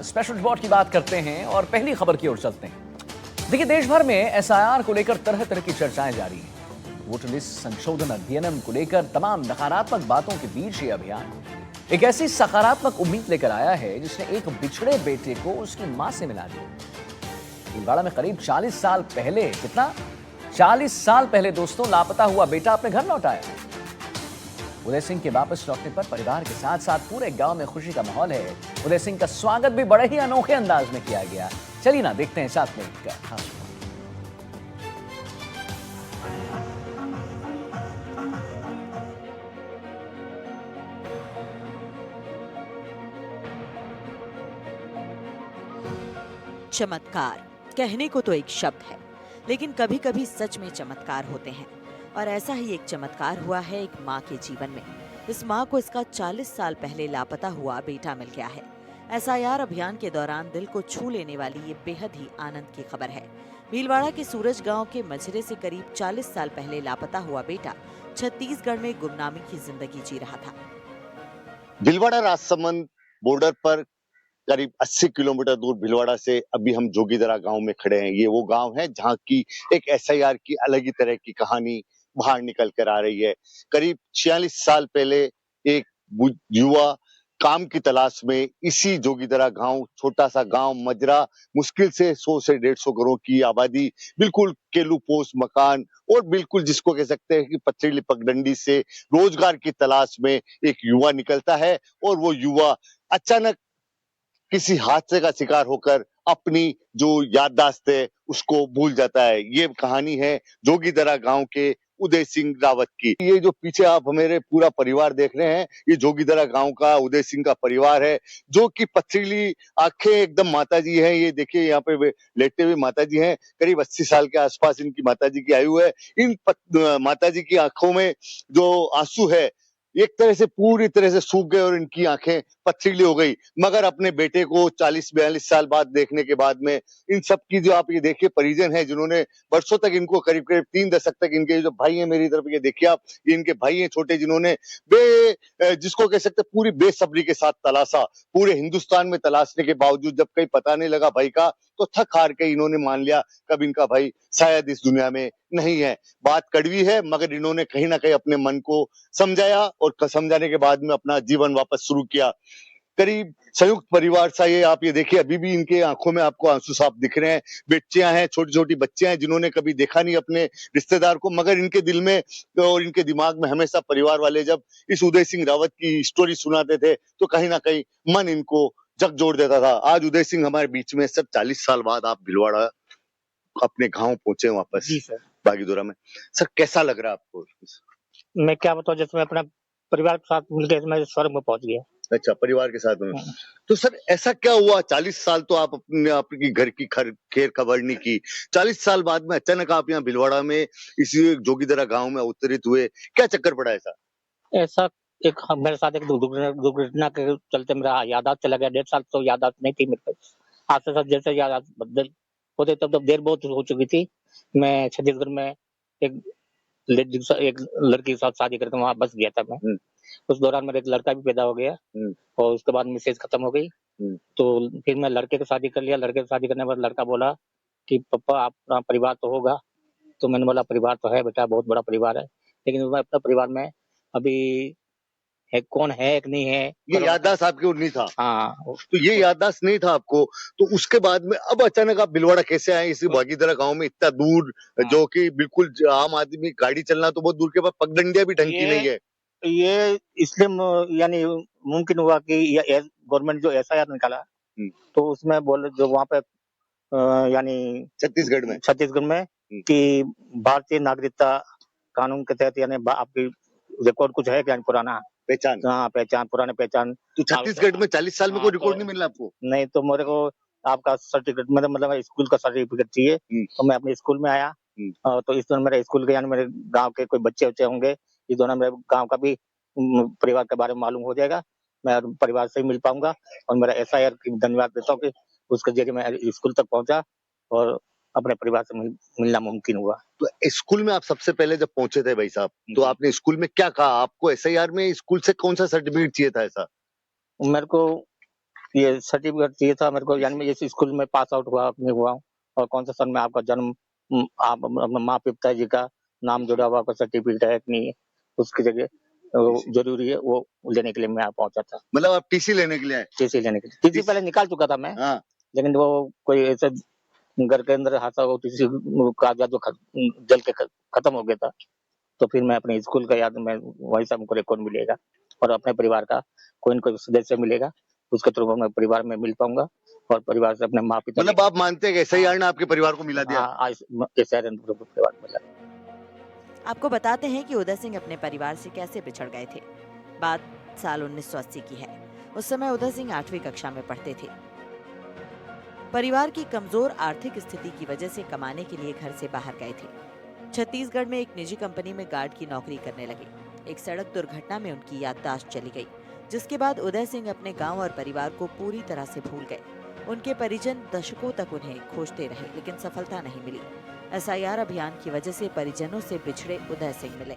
Special report की बात करते हैं और पहली खबर की ओर चलते हैं। देखिए, देश भर में एसआईआर को लेकर तरह तरह की चर्चाएं जारी हैं। वोटर लिस्ट संशोधन अधिनियम को लेकर तमाम नकारात्मक बातों के बीच ये अभियान एक ऐसी सकारात्मक उम्मीद लेकर आया है जिसने एक बिछड़े बेटे को उसकी मां से मिला दिया। भीलवाड़ा में करीब 40 साल पहले, कितना 40 साल पहले दोस्तों, लापता हुआ बेटा अपने घर लौट आया। उदय सिंह के वापस लौटने पर परिवार के साथ साथ पूरे गांव में खुशी का माहौल है। उदय सिंह का स्वागत भी बड़े ही अनोखे अंदाज में किया गया। चलिए ना देखते हैं साथ में एक खास। चमत्कार कहने को तो एक शब्द है, लेकिन कभी कभी सच में चमत्कार होते हैं। और ऐसा ही एक चमत्कार हुआ है एक माँ के जीवन में। इस माँ को इसका 40 साल पहले लापता हुआ बेटा मिल गया है। एसआईआर अभियान के दौरान दिल को छू लेने वाली ये बेहद ही आनंद की खबर है। भीलवाड़ा के सूरज गांव के मझरे से करीब 40 साल पहले लापता हुआ बेटा छत्तीसगढ़ में गुमनामी की जिंदगी जी रहा था। भीलवाड़ा राजसमंद बॉर्डर पर करीब 80 किलोमीटर दूर भीलवाड़ा से अभी हम जोगीदरा गांव में खड़े हैं। ये वो गांव है जहां की एक एसआईआर की अलग ही तरह की कहानी बाहर निकल कर आ रही है। करीब 46 साल पहले एक युवा काम की तलाश में इसी जोगीदरा गांव, छोटा सा गांव मजरा, मुश्किल से 100 से 150 घरों की आबादी, बिल्कुल केलूपोश मकान और बिल्कुल जिसको कह सकते हैं कि पथरीली पगडंडी से रोजगार की तलाश में एक युवा निकलता है और वो युवा अचानक किसी हादसे का शिकार होकर अपनी जो याददाश्त है उसको भूल जाता है। ये कहानी है जोगीदरा गांव के उदय सिंह रावत की। ये जो पीछे आप मेरे पूरा परिवार देख रहे हैं, ये जोगीदरा गांव का उदय सिंह का परिवार है, जो कि पथरीली आंखें एकदम माताजी हैं। ये देखिए यहाँ पे लेटे हुए माताजी हैं, करीब 80 साल के आसपास इनकी माताजी की आयु है। इन माताजी की आंखों में जो आंसू है एक तरह से पूरी तरह से सूख गए और इनकी आंखें पथरीली हो गई। मगर अपने बेटे को 40-42 साल बाद देखने के बाद में इन सब की जो आप ये देखिए परिजन है, जिन्होंने वर्षों तक इनको करीब करीब 3 दशक तक इनके जो भाई हैं, मेरी तरफ ये देखिए आप, ये इनके भाई हैं छोटे, जिन्होंने जिसको कह सकते पूरी बेसब्री के साथ तलाशा। पूरे हिंदुस्तान में तलाशने के बावजूद जब कहीं पता नहीं लगा भाई का, तो थक हार के इन्होंने मान लिया कब इनका भाई शायद इस दुनिया में नहीं है। बात कड़वी है, मगर इन्होंने कहीं ना कहीं अपने मन को समझाया और समझाने के बाद में अपना जीवन वापस शुरू किया। करीब संयुक्त परिवार सा ये आप ये देखिए, अभी भी इनके आंखों में आपको आंसू साफ दिख रहे हैं। बच्चियां हैं, छोटी छोटी बच्चियां हैं, जिन्होंने कभी देखा नहीं अपने रिश्तेदार को, मगर इनके दिल में और इनके दिमाग में हमेशा परिवार वाले जब इस उदय सिंह रावत की स्टोरी सुनाते थे तो कहीं ना कहीं मन इनको जग जोड़ देता था। आज उदय सिंह हमारे बीच में, सर 40 साल बाद आप भीलवाड़ा अपने गांव पहुंचे वापस। जी सर। बागीदोरा में सर कैसा लग रहा है आपको? मैं क्या बताऊं, जैसे मैं अपना परिवार के साथ मिलकर मैं स्वर्ग में पहुंच गया। अच्छा, परिवार के साथ में। तो सर ऐसा क्या हुआ? 40 साल तो आप अपने आपकी घर की खैर खबर नहीं की, 40 साल बाद में अचानक आप यहाँ भीलवाड़ा में इसी जोगीदरा गांव में अवतरित हुए, क्या चक्कर पड़ा ऐसा? ऐसा एक मेरे साथ एक दुर्घटना के चलते मेरा याददाश्त चला गया। 1.5 साल तो याददाश्त नहीं थी मेरे पास। आज से साथ जैसे याददाश्त बदल होते तब देर बहुत हो चुकी थी। मैं छत्तीसगढ़ में एक एक लड़की के साथ शादी करके वहां बस गया था मैं। उस दौरान मेरा एक लड़का भी पैदा हो गया और उसके बाद मिसेज खत्म हो गई। तो फिर मैं लड़के की शादी कर लिया। लड़के की शादी करने के बाद लड़का बोला कि पापा आपका परिवार तो होगा। तो मैंने बोला परिवार तो है बेटा, बहुत बड़ा परिवार है, लेकिन मैं अपने परिवार में अभी है कौन है कि नहीं है, ये याददाश्त आपकी और नहीं था। हाँ, तो ये याददाश्त नहीं था आपको, तो उसके बाद में अब अचानक आप भीलवाड़ा कैसे आए इसी बागीदरा गांव में, इतना दूर, जो कि बिल्कुल आम आदमी गाड़ी चलना तो बहुत दूर के बाद, पगडंडिया भी ढंग की नहीं है। ये इसलिए यानी मुमकिन हुआ कि गवर्नमेंट जो एसआईआर निकाला तो उसमें बोले जो वहाँ पे यानी छत्तीसगढ़ में कि भारतीय नागरिकता कानून के तहत यानी आपकी रिकॉर्ड कुछ है क्या पुराना पहचान? हाँ, पहचान, पुराने पहचान। तो छत्तीसगढ़ में 40 साल में कोई रिकॉर्ड नहीं मिलना आपको? नहीं, तो मेरे को आपका सर्टिफिकेट मतलब स्कूल का सर्टिफिकेट चाहिए। तो मैं अपने स्कूल में आया। तो इस दौरान मेरे स्कूल के यानी मेरे गांव के कोई बच्चे होंगे, इस दौरान मेरे गांव का भी परिवार के बारे में मालूम हो जाएगा। मैं परिवार से मिल पाऊंगा और मेरा एसआईआर की धन्यवाद देता हूँ कि उसके जरिए मैं स्कूल तक पहुंचा और अपने परिवार से मिलना मुमकिन हुआ। तो स्कूल में आप सबसे पहले जब पहुंचे थे भाई साहब, तो आपने स्कूल में क्या कहा? आपको एसआईआर में स्कूल से कौन सा सर्टिफिकेट चाहिए था ऐसा? मेरे को ये सर्टिफिकेट चाहिए था मेरे को, यानी मैं इस स्कूल में पास आउट हुआ हूँ, और कौन सा सन में आपका जन्म, आप माँ पिताजी का नाम जुड़ा हुआ आपका सर्टिफिकेट है कि नहीं है, उसकी जगह जरूरी है, वो लेने के लिए मैं यहाँ पहुंचा था। मतलब आप टीसी लेने के लिए आए? टीसी लेने के लिए, टीसी पहले निकाल चुका था मैं, हाँ। लेकिन वो कोई ऐसे घर के अंदर हादसा हो, टीसी कागजात जो जल के खत्म हो गया था, तो फिर मैं अपने स्कूल का याद में वहीं से हमको रिकॉर्ड मिलेगा, और अपने परिवार का कोई न कोई सदस्य मिलेगा, उसके थ्रू मैं परिवार में मिल पाऊंगा, और परिवार से अपने माँ पिता। मतलब आप मानते हैं कि SIR ने आपके परिवार को मिला दिया? हाँ, SIR ने परिवार मिला। आपको बताते हैं कि उदय सिंह अपने परिवार से कैसे बिछड़ गए थे। बात साल 1980 की है। उस समय उदय सिंह 8वीं कक्षा में पढ़ते थे। परिवार की कमजोर आर्थिक स्थिति की वजह से कमाने के लिए घर से बाहर गए थे। छत्तीसगढ़ में एक निजी कंपनी में गार्ड की नौकरी करने लगे। एक सड़क दुर्घटना में उनकी याददाश्त चली गई, जिसके बाद उदय सिंह अपने गांव और परिवार को पूरी तरह से भूल गए। उनके परिजन दशकों तक उन्हें खोजते रहे, लेकिन सफलता नहीं मिली। SIR अभियान की वजह से परिजनों से बिछड़े उदय सिंह मिले।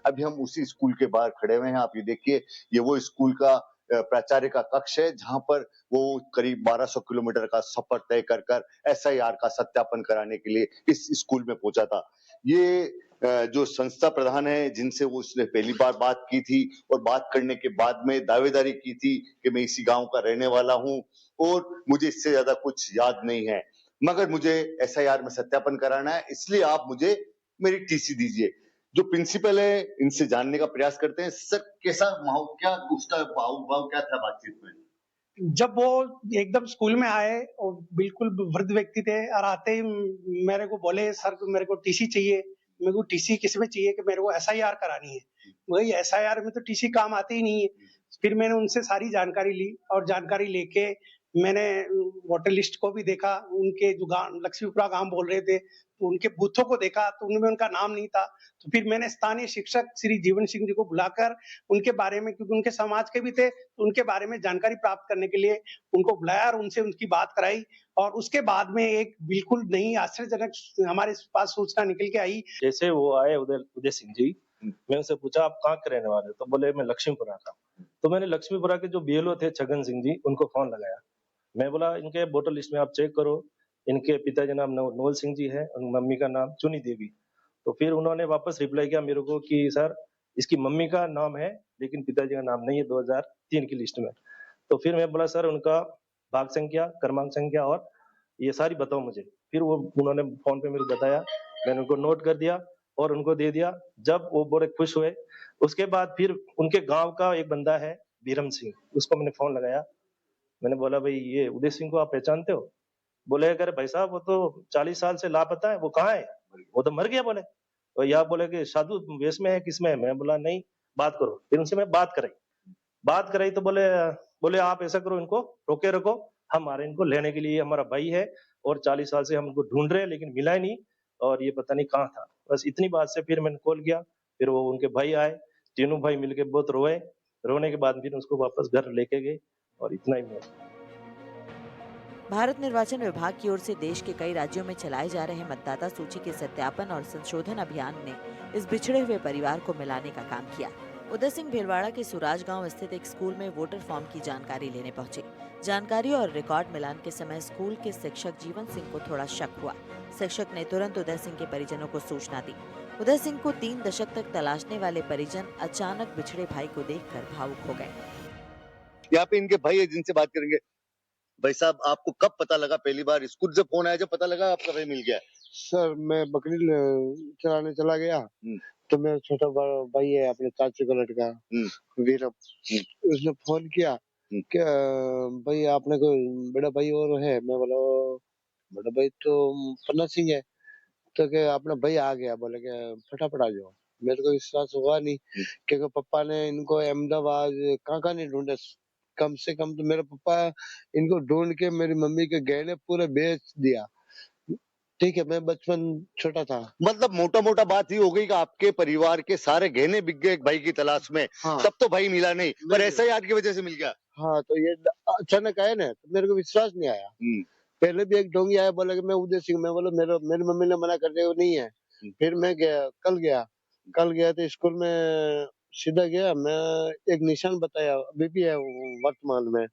अभी हम उसी स्कूल के बाहर खड़े हुए हैं। आप ये देखिए, ये वो स्कूल का प्राचार्य का कक्ष है, जहां पर वो करीब 1200 किलोमीटर का सफर तय कर SIR का सत्यापन कराने के लिए इस स्कूल में पहुंचा था। ये जो संस्था प्रधान है, जिनसे वो उसने पहली बार बात की थी, और बात करने के बाद में दावेदारी की थी कि मैं इसी गांव का रहने वाला हूं, और मुझे इससे ज्यादा कुछ याद नहीं है, मगर मुझे SIR में सत्यापन कराना है, इसलिए आप मुझे मेरी टीसी दीजिए। जो प्रिंसिपल है, इनसे जानने का प्रयास करते हैं। सर, कैसा माहौल, क्या उसका भाव क्या था बातचीत में? जब वो एकदम स्कूल में आए और बिल्कुल वृद्ध व्यक्ति थे, और आते ही मेरे को बोले, सर मेरे को टीसी चाहिए। मेरे को टीसी किस में चाहिए? कि मेरे को SIR करानी है। वही SIR में तो टीसी काम आते ही नहीं है। फिर मैंने उनसे सारी जानकारी ली, और जानकारी लेके मैंने वोटर लिस्ट को भी देखा। उनके जो गांव लक्ष्मीपुरा गांव बोल रहे थे, तो उनके बूथों को देखा, तो उनमें उनका नाम नहीं था। तो फिर मैंने स्थानीय शिक्षक श्री जीवन सिंह जी को बुलाकर उनके बारे में, क्योंकि उनके समाज के भी थे, तो उनके बारे में जानकारी प्राप्त करने के लिए उनको बुलाया और उनसे उनकी बात कराई। और उसके बाद में एक बिल्कुल नई आश्चर्यजनक हमारे पास सूचना निकल के आई। जैसे वो आए उदय सिंह जी, मैं उनसे पूछा आप कहाँ के रहने वाले हो? तो बोले मैं लक्ष्मीपुरा का। तो मैंने लक्ष्मीपुरा के जो BLO थे छगन सिंह जी, उनको फोन लगाया। मैं बोला इनके वोटर लिस्ट में आप चेक करो, इनके पिताजी नाम नवल सिंह जी है और मम्मी का नाम चुनी देवी। तो फिर उन्होंने वापस रिप्लाई किया मेरे को कि सर इसकी मम्मी का नाम है लेकिन पिताजी का नाम नहीं है 2003 की लिस्ट में। तो फिर मैं बोला सर उनका भाग संख्या, क्रमांक संख्या और ये सारी बताओ मुझे। फिर वो उन्होंने फोन पे मेरे को बताया, मैंने उनको नोट कर दिया और उनको दे दिया। जब वो बड़े खुश हुए, उसके बाद फिर उनके गांव का एक बंदा है बीरम सिंह, उसको मैंने फोन लगाया। मैंने बोला भाई ये उदय सिंह को आप पहचानते हो? बोले अगर भाई साहब वो तो 40 साल से लापता है, वो कहाँ है? वो तो मर गया। बोले और या बोले कि साधु वेश में है, किसमें है? मैं बोला नहीं, बात करो। फिर उनसे मैं बात कराई तो बोले आप ऐसा करो, इनको रोके रखो, हम आ रहे हैं इनको लेने के लिए, हमारा भाई है और 40 साल से हम उनको ढूंढ रहे हैं लेकिन मिला ही नहीं, और ये पता नहीं कहाँ था। बस इतनी बात से फिर मैंने कॉल किया। फिर वो उनके भाई आए, तीनों भाई मिलके बहुत रोए। रोने के बाद फिर उसको वापस घर लेके गए, और इतना ही मैं। भारत निर्वाचन विभाग की ओर से देश के कई राज्यों में चलाए जा रहे मतदाता सूची के सत्यापन और संशोधन अभियान ने इस बिछड़े हुए परिवार को मिलाने का काम किया। उदय सिंह भीलवाड़ा के सुराज गांव स्थित एक स्कूल में वोटर फॉर्म की जानकारी लेने पहुंचे। जानकारी और रिकॉर्ड मिलान के समय स्कूल के शिक्षक जीवन सिंह को थोड़ा शक हुआ। शिक्षक ने तुरंत उदय सिंह के परिजनों को सूचना दी। उदय सिंह को 3 दशक तक तलाशने वाले परिजन अचानक बिछड़े भाई को देखकर भावुक हो गए। यहाँ पे इनके भाई है जिनसे बात करेंगे। भाई साहब, आपको कब पता लगा पहली बार? स्कूल से फोन आया जब पता लगा आपका भाई मिल गया? सर मैं बकरी चलाने चला गया, तो मेरा छोटा भाई है अपने चाचे का लड़का वीरम, उसने फोन किया कि भाई आपने कोई बड़ा भाई और है? मैं बोला बड़ा भाई तो पन्ना सिंह है। तो क्या अपना भाई आ गया? बोले कि फटाफट आ जाओ। मेरे को विश्वास हुआ नहीं, क्योंकि पापा ने इनको अहमदाबाद कहाँ नहीं ढूंढे। कम से कम तो मेरे पापा इनको ढूंढ के मेरी मम्मी के गहने पूरे बेच दिया। ठीक है, मैं बचपन छोटा था। मतलब मोटा मोटा बात ही हो गई कि आपके परिवार के सारे गहने बिक गए एक भाई की तलाश में। हाँ। तब तो भाई मिला नहीं, पर SIR की वजह से मिल गया। हाँ, तो ये अचानक आया ना, तो मेरे को विश्वास नहीं आया। पहले भी एक ढोंगी आया, बोला कि मैं उदय सिंह। मैं बोला मेरी मम्मी ने मना कर दिया, वो नहीं है। फिर मैं कल गया तो स्कूल में सीधा गया, मैं एक निशान बताया, अभी भी है वर्तमान में।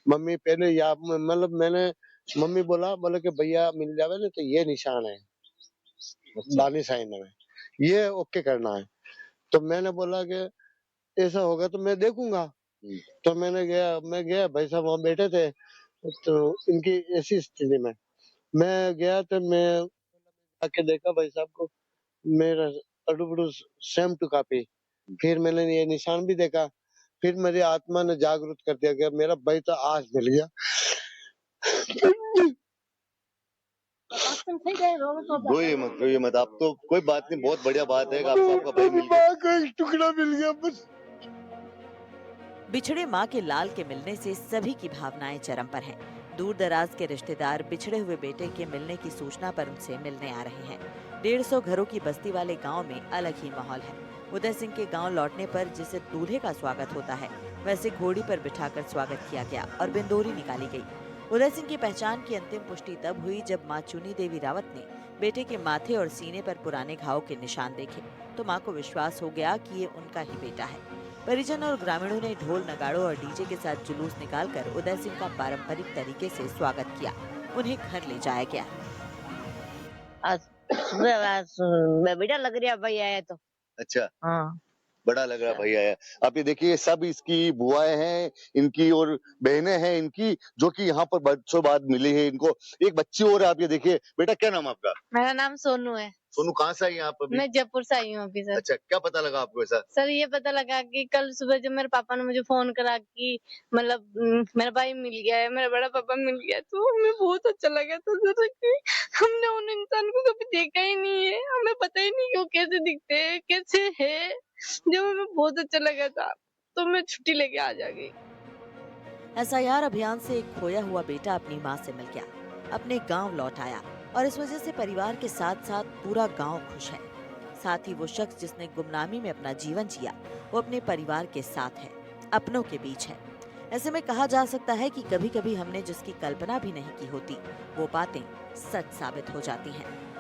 मम्मी पहले या मतलब मैंने मम्मी बोला कि भैया मिल जावे ना तो ये निशान है, दानी साइन में, ये ओके करना है। तो मैंने बोला कि ऐसा होगा तो मैं देखूंगा। तो मैं गया, भाई साहब वहाँ बैठे थे, तो इनकी ऐसी स्थिति में मैं गया, तो मैं आके देखा भाई साहब को, मेरा अडुबडू सेम टू कॉपी। फिर मैंने ये निशान भी देखा, फिर मेरी आत्मा ने जागरूक कर दिया कि मेरा भाई तो आज मिल गया। रोइए मत, आप तो कोई बात नहीं, बहुत बढ़िया बात है कि आपको आपका भाई मिल गया। माँ को एक टुकड़ा मिल गया बस। बिछड़े माँ के लाल के मिलने से सभी की भावनाएं चरम पर हैं। दूर दराज के रिश्तेदार बिछड़े हुए बेटे के मिलने की सूचना पर उनसे मिलने आ रहे हैं। 150 घरों की बस्ती वाले गांव में अलग ही माहौल है। उदय सिंह के गांव लौटने पर जिसे दूल्हे का स्वागत होता है, वैसे घोड़ी पर बिठाकर स्वागत किया गया और बिंदोरी निकाली गई। उदय सिंह की पहचान की अंतिम पुष्टि तब हुई जब माँ चुनी देवी रावत ने बेटे के माथे और सीने पर पुराने घाव के निशान देखे, तो माँ को विश्वास हो गया कि ये उनका ही बेटा है। परिजन और ग्रामीणों ने ढोल नगाड़ों और डीजे के साथ जुलूस निकालकर उदय सिंह का पारंपरिक तरीके से स्वागत किया। उन्हें घर ले जाया गया। आज बेटा लग रहा भाई आया तो। अच्छा, हाँ बड़ा लग रहा भाई आया। आप ये देखिए, सब इसकी बुआएं हैं इनकी और बहनें हैं इनकी, जो कि यहाँ पर बरसों बाद मिली है इनको। एक बच्ची और है, आप ये देखिए। बेटा क्या नाम है आपका? मेरा नाम सोनू है। सोनू, कहाँ से आई हैं आप अभी? मैं जयपुर से आई हूँ अभी सर। अच्छा, क्या पता लगा आपको ऐसा? सर ये पता लगा कि कल सुबह जब मेरे पापा ने मुझे फोन करा कि मतलब मेरा भाई मिल गया है, मेरा बड़ा पापा मिल गया, तो हमें बहुत अच्छा लगा था सर कि हमने उन इंसान को कभी देखा ही नहीं है, हमें पता ही नहीं कि वो कैसे दिखते हैं, कैसे है। जब हमें बहुत अच्छा लगा था तो मैं छुट्टी लेके आ जा गई। एसआईआर अभियान से एक खोया हुआ बेटा अपनी मां से मिल गया, अपने गांव लौट आया और इस वजह से परिवार के साथ साथ पूरा गांव खुश है। साथ ही वो शख्स जिसने गुमनामी में अपना जीवन जिया, वो अपने परिवार के साथ है, अपनों के बीच है। ऐसे में कहा जा सकता है कि कभी-कभी हमने जिसकी कल्पना भी नहीं की होती, वो बातें सच साबित हो जाती हैं।